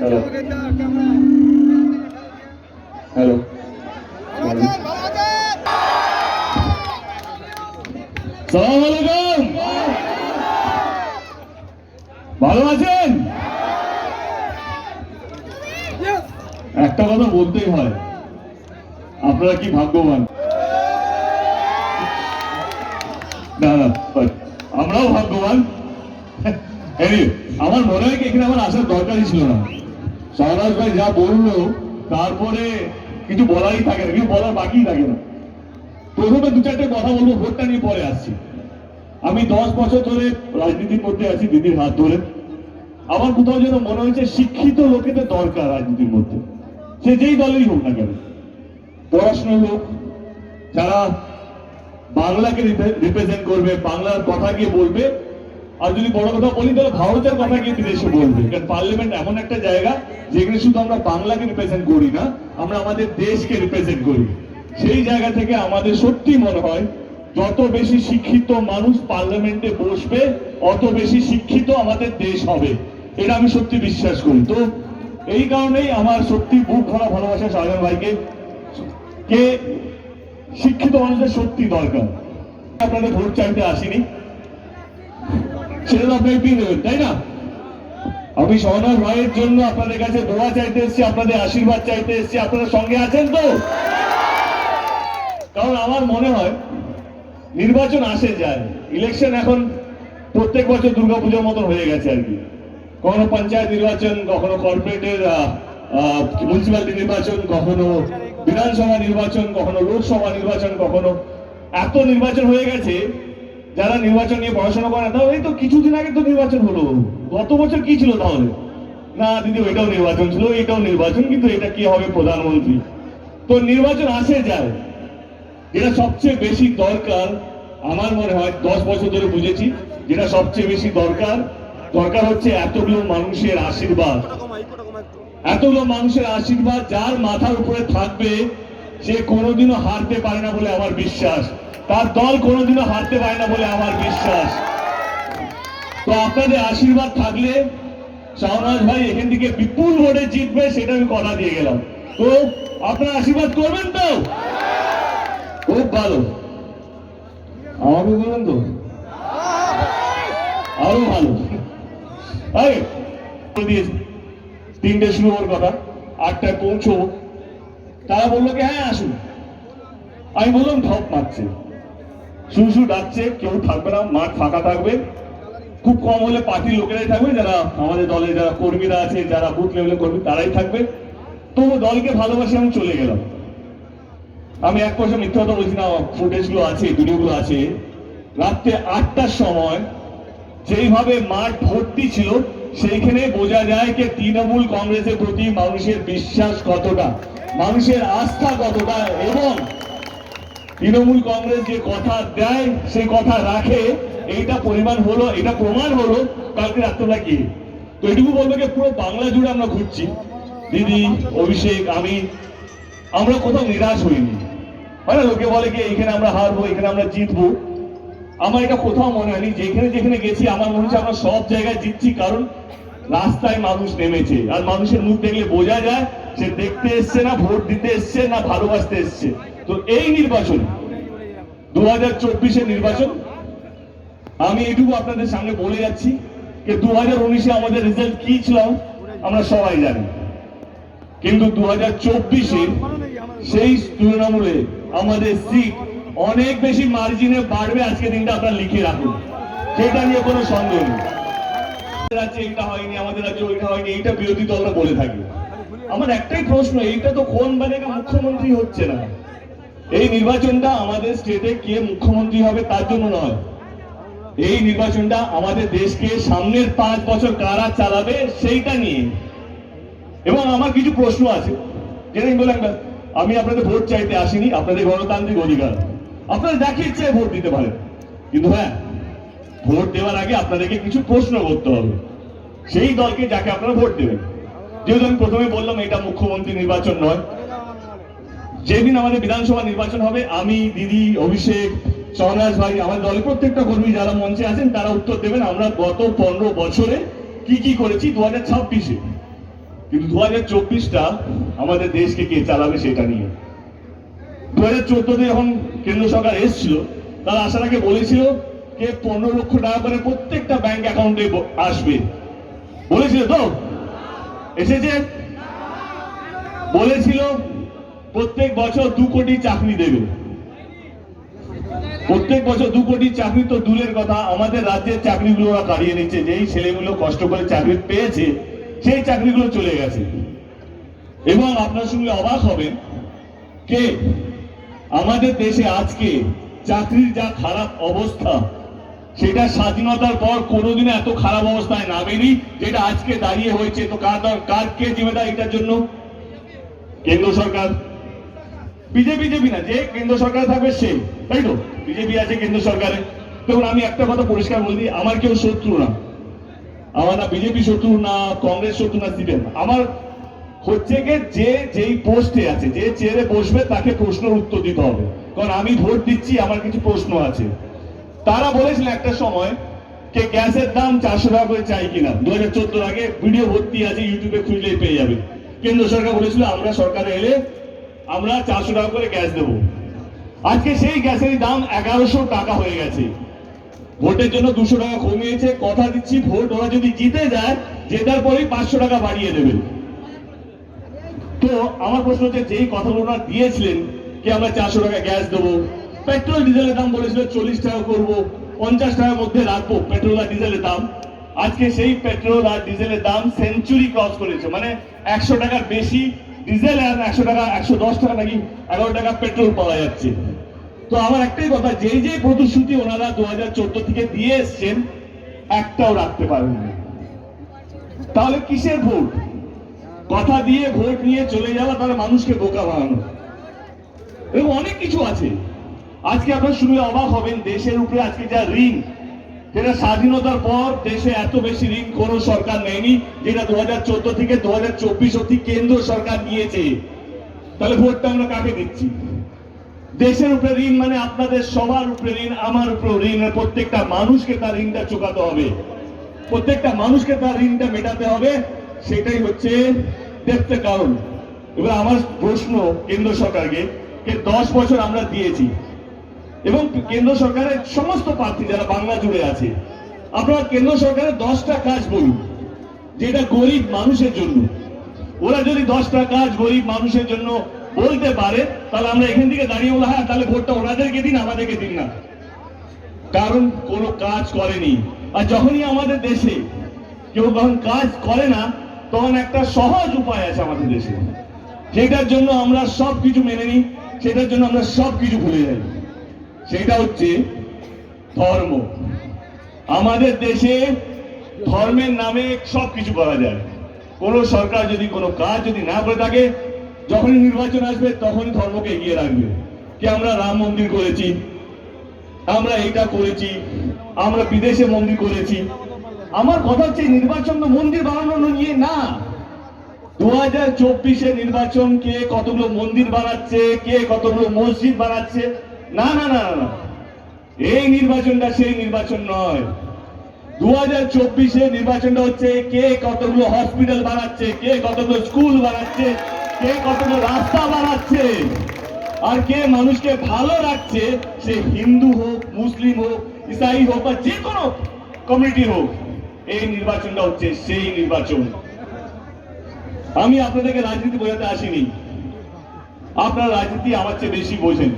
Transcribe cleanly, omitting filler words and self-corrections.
Hello hello সালাম আলাইকুম, ভালো আছেন? একটা কথা বলতেই হয়, আপনারা কি ভাগ্যবান। আমরাও ভাগ্যবান। আমার মনে হয় কি এখানে আমার আসার দরকারই ছিল না। শাহনাজ ভাই যা বললো তারপরে কিছু বলারই থাকে না, কিছু বলার বাকি থাকে না। প্রথমে দু চারটে কথা বলবো, ভোটটা নিয়ে পরে আসছি। আমি 10 বছর ধরে রাজনীতির মধ্যে আছি, দিদির হাত ধরে। আমার কোথাও যেন মনে হয়েছে শিক্ষিত লোকেদের দরকার রাজনীতির মধ্যে, সে যেই দলেরই হোক না কেন। পড়াশোনার লোক যারা বাংলাকে রিপ্রেজেন্ট করবে, বাংলার কথা গিয়ে বলবে। আর যদি বড় কথা বলি তাহলে ভারতের কথা গিয়ে বিদেশে বলবে। কারণ পার্লামেন্ট এমন একটা জায়গা যেখানে শুধু আমরা বাংলাকে রিপ্রেজেন্ট করি না, আমরা আমাদের দেশকে রিপ্রেজেন্ট করি। সেই জায়গা থেকে আমাদের সত্যি মনে হয় যত বেশি শিক্ষিত মানুষ পার্লামেন্টে বসবে অত বেশি শিক্ষিত আমাদের দেশ হবে, এটা আমি সত্যি বিশ্বাস করি। তো এই কারণেই আমার সত্যি বুক ভরা ভালোবাসা শাহজাহান ভাইকে, কে শিক্ষিত মানুষদের সত্যি দরকার। আপনাদের ভোট চাইতে আসিনি, সেটা তো আপনাকে দিয়ে দেবেন, তাই না? আমি শাহনাজ ভাইয়ের জন্য আপনাদের কাছে দোয়া চাইতে এসেছি, আপনাদের আশীর্বাদ চাইতে এসেছি। আপনারা সঙ্গে আছেন তো? কারণ আমার মনে হয় নির্বাচন আসে যায়, ইলেকশন এখন প্রত্যেক বছর দুর্গাপূজার মতন হয়ে গেছে আর কি। কখনো পঞ্চায়েত নির্বাচন, কখনো কর্পোরেটের মিউনিসিপ্যালিটি নির্বাচন, কখনো বিধানসভা নির্বাচন, কখনো লোকসভা নির্বাচন, কখনো এত নির্বাচন হয়ে গেছে। যারা নির্বাচন নিয়ে পড়াশোনা করে না, এই তো কিছুদিন আগে তো নির্বাচন হলো, গত বছর কি ছিল তাহলে? না দিদি ওইটাও নির্বাচন ছিল, এটাও নির্বাচন, কিন্তু এটা কি হবে প্রধানমন্ত্রী। তো নির্বাচন আসে যায়। যেটা সবচেয়ে বেশি দরকার আমার মনে হয় 10 বছর ধরে বুঝেছি, যেটা সবচেয়ে বেশি দরকার হচ্ছে এতগুলো মানুষের আশীর্বাদ। এতগুলো মানুষের আশীর্বাদ যার মাথার উপরে থাকবে সে কোনোদিনও হারতে পারে না বলে আমার বিশ্বাস, তার দল কোনোদিনও হারতে পারে না বলে আমার বিশ্বাস। তো আপনাদের আশীর্বাদ থাকলে শাহনাজ ভাই এখান থেকে বিপুল ভোটে জিতবে, সেটা আমি কথা দিয়ে গেলাম। তো আপনারা আশীর্বাদ করবেন তো? খুব ভালো, আমাকে বলবেন তো আরো ভালো। 3টে শুরু হওয়ার কথা, 8টায় পৌঁছবো। তারা বললো কি হ্যাঁ আসুন। আমি বললাম ঢপ মারছে, শুধু ডাকছে, কেউ থাকবে না, মাঠ ফাঁকা থাকবে। খুব কম হলে পার্টির লোকেরাই থাকবে, যারা আমাদের দলের যারা কর্মীরা আছে, যারা বুথ লেভেলের কর্মী তারাই থাকবে। তবু দলকে ভালোবাসে আমি চলে গেলাম। আমি এক পয়সা মিথ্যা কথা বলছি না, ফুটেজ গুলো আছে, ভিডিও গুলো আছে। রাত্রে 8টার সময় যেইভাবে মাঠ ভর্তি ছিল, সেইখানে বোঝা যায় যে তৃণমূল কংগ্রেসের প্রতি মানুষের বিশ্বাস কতটা, মানুষের আস্থা কতটা, এবং তৃণমূল কংগ্রেস যে কথা দেয় সেই কথা রাখে। এইটা প্রমাণ হলো কালকে রাত্রটা কি। তো এটুকু বলবো যে পুরো বাংলা জুড়ে আমরা ঘুরছি, দিদি, অভিষেক, আমরা কোথাও নিরাশ হইনি। হয় না, লোকে বলে কি এখানে আমরা হারবো, এখানে আমরা জিতবো। আমার এটা কোথাও মনে হয়নি। যেখানে যেখানে গেছি আমার মনে হচ্ছে আমরা সব জায়গায় জিতছি, কারণ রাস্তায় মানুষ নেমেছে। আর মানুষের মুখ দেখলে বোঝা যায় সে দেখতে এসছে না ভোট দিতে এসছে না ভালোবাসতে এসছে। তো এই নির্বাচন 2024-এর নির্বাচন, আমি এটুকু আপনাদের সামনে বলে যাচ্ছি যে 2019-এ আমাদের রেজাল্ট কি ছিল আমরা সবাই জানি, কিন্তু 2024-এ সেই তৃণমূলে আমাদের সিট অনেক বেশি মার্জিনে বাড়বে। আজকে দিনটা আপনারা লিখে রাখুন, সেটা নিয়ে কোনো সন্দেহ নেই। এটা হয়নি, আমাদের রাজ্যে ওইটা হয়নি, এইটা বিরোধী দলরা বলে থাকে। আমার একটাই প্রশ্ন, এইটা তো কোন মুখ্যমন্ত্রী হচ্ছে না। এই নির্বাচনটা আমাদের স্টেটে কে মুখ্যমন্ত্রী হবে তার জন্য নয়, এই নির্বাচনটা আমাদের দেশকে সামনের 5 বছর কারা চালাবে সেইটা নিয়ে। এবং আমার কিছু প্রশ্ন আছে, যেটা বললাম আমি আপনাদের ভোট চাইতে আসিনি, আপনাদের গণতান্ত্রিক অধিকার, আপনারা যাকে ইচ্ছে ভোট দিতে পারেন। কিন্তু হ্যাঁ, ভোট দেওয়ার আগে আপনাদেরকে কিছু প্রশ্ন করতে হবে সেই দলকে যাকে আপনারা ভোট দেবেন। যেহেতু আমি প্রথমে বললাম এটা মুখ্যমন্ত্রী নির্বাচন নয়, যেদিন আমাদের বিধানসভা নির্বাচন হবে আমি, দিদি, অভিষেক, শাহনাজ ভাই, আমাদের দলের প্রত্যেকটা কর্মী যারা মঞ্চে আছেন তারা উত্তর দেবেন আমরা গত 15 বছরে কি কি করেছি 2026-এ। কিন্তু 2024টা আমাদের দেশকে কে চালাবে সেটা নিয়ে। 2014তে যখন কেন্দ্র সরকার এসেছিল, তারা আসার আগে বলেছিল যে 15 লক্ষ টাকা করে প্রত্যেকটা ব্যাংক অ্যাকাউন্টে আসবে। বলেছিল তো? এসেছে? বলেছিল প্রত্যেক বছর 2 কোটি চাকরি দেবে। প্রত্যেক বছর 2 কোটি চাকরি তো দূরের কথা, আমাদের রাজ্যের চাকরিগুলো ওরা কাড়িয়ে নিচ্ছে। যেই ছেলেগুলো কষ্ট করে চাকরি পেয়েছে সেই চাকরিগুলো চলে গেছে। এবং আপনার সঙ্গে অবাক হবেন কে আমাদের দেশে আজকে চাকরির যা খারাপ অবস্থা, সেটা স্বাধীনতার পর কোনোদিন এত খারাপ অবস্থায় নামেনি যেটা আজকে দাঁড়িয়ে হয়েছে। তো কার কে জিম্মেদার এটার জন্য? কেন্দ্র সরকার। বিজেপি না, যে কেন্দ্র সরকার থাকবে সে, তাই তো? বিজেপি আছে কেন্দ্র সরকারে। তখন আমি একটা কথা পরিষ্কার বলি, আমার কেউ শত্রু না, আমার না বিজেপি শত্রু, না কংগ্রেস শত্রু, না সিপিএম। আমার হচ্ছে কি, যে যেই পোস্টে আছে, যে চেয়ারে বসবে তাকে প্রশ্নের উত্তর দিতে হবে। কারণ আমি ভোট দিচ্ছি, আমার কিছু প্রশ্ন আছে। তারা বলেছিল একটা সময় যে গ্যাসের দাম 400 টাকা করে চাই কিনা, 2014 আগে ভিডিও ভর্তি আছে, ইউটিউবে খুঁজলেই পেয়ে যাবে। কেন্দ্র সরকার বলেছিল আমরা সরকারে এলে আমরা 400 টাকা করে গ্যাস দেবো। আজকে সেই গ্যাসের দাম 1100 টাকা হয়ে গেছে। ভোটের জন্য 200 টাকা কমিয়েছে। কথা দিচ্ছি ভোট ওরা যদি জিতে যায়, জেতার পরেই 500 টাকা বাড়িয়ে দেবে। তো আমার প্রশ্ন হচ্ছে, যেই কথাগুলো ওনারা দিয়েছিলেন কি আমরা 400 টাকা গ্যাস দেবো, পেট্রোল ডিজেলের দাম বলেছিল 40 টাকা করবো, 50 টাকার মধ্যে রাখবো পেট্রোল আর ডিজেলের দাম। আজকে সেই পেট্রোল আর ডিজেলের দাম সেঞ্চুরি ক্রস করেছে। মানে 100 টাকার বেশি ডিজেল আর 100 টাকা, 110 টাকা নাকি 11 টাকা পেট্রোল পাওয়া যাচ্ছে। তো আমার একটাই কথা, যেই যে প্রতিশ্রুতি ওনারা 2014 থেকে দিয়ে এসছেন, একটাও রাখতে পারেননি। তাহলে কিসের ভোট? কথা দিয়ে ভোট নিয়ে চলে যাওয়া, তাহলে মানুষকে বোকা বানানো। এবং অনেক কিছু আছে। আজকে আপনার শুনলে অবাক হবেন, দেশের উপরে আজকে যা ঋণ, যেটা স্বাধীনতার পর দেশে এত বেশি ঋণ কোনো সরকার নেয়নি, যেটা 2014 থেকে 2024 অব্দি কেন্দ্র সরকার নিয়েছে। তাহলে ভোটটা আমরা কাকে দিচ্ছি? দেশের উপরে ঋণ মানে আপনাদের সবার উপরে ঋণ, আমার উপরে ঋণ। প্রত্যেকটা মানুষকে তার ঋণটা চুকাতে হবে, প্রত্যেকটা মানুষকে তার ঋণটা মেটাতে হবে। সেটাই হচ্ছে দেখতে কারণ। এবার আমার প্রশ্ন কেন্দ্র সরকারকে, 10 বছর আমরা দিয়েছি এবং কেন্দ্র সরকারের সমস্ত প্রার্থী যারা বাংলা জুড়ে আছে, আপনারা কেন্দ্র সরকারের 10টা কাজ বলুন যেটা গরিব মানুষের জন্য। ওরা যদি 10টা কাজ গরিব মানুষের জন্য বলতে পারে, তাহলে আমরা এখান থেকে দাঁড়িয়ে বলে হ্যাঁ তাহলে ভোটটা ওনাদেরকে দিন, আমাদেরকে দিন না। কারণ কোনো কাজ করেনি। আর যখনই আমাদের দেশে কেউ যখন কাজ করে না, তখন একটা সহজ উপায় আছে আমাদের দেশে, সেটার জন্য আমরা সবকিছু মেনে নিই, সেটার জন্য আমরা সবকিছু ভুলে যাই। সেটা হচ্ছে ধর্ম। আমাদের দেশে ধর্মের নামে সবকিছু করা যায়। কোন সরকার যদি কোনো কাজ যদি না করে থাকে, যখনই নির্বাচন আসবে তখনই ধর্মকে এগিয়ে রাখবে। কি আমরা রাম মন্দির করেছি, আমরা এটা করেছি, আমরা বিদেশে মন্দির করেছি। আমার কথা হচ্ছে নির্বাচন তো মন্দির বানানো নিয়ে না। 2024 নির্বাচন কে কতগুলো মন্দির বানাচ্ছে, কে কতগুলো মসজিদ বানাচ্ছে, না না না না, এই নির্বাচনটা সেই নির্বাচন নয়। 2024 নির্বাচনটা হচ্ছে কে কতগুলো হসপিটাল বানাচ্ছে, কে কতগুলো স্কুল বানাচ্ছে, কে কতগুলো রাস্তা বানাচ্ছে, আর কে মানুষকে ভালো রাখছে। সে হিন্দু হোক, মুসলিম হোক, ইসাই হোক, বা যে কোনো কমিউনিটি হোক, এই নির্বাচনটা হচ্ছে সেই নির্বাচন। আমি আপনাদেরকে রাজনীতি বোঝাতে আসিনি, আপনারা রাজনীতি আমার চেয়ে বেশি বোঝেন।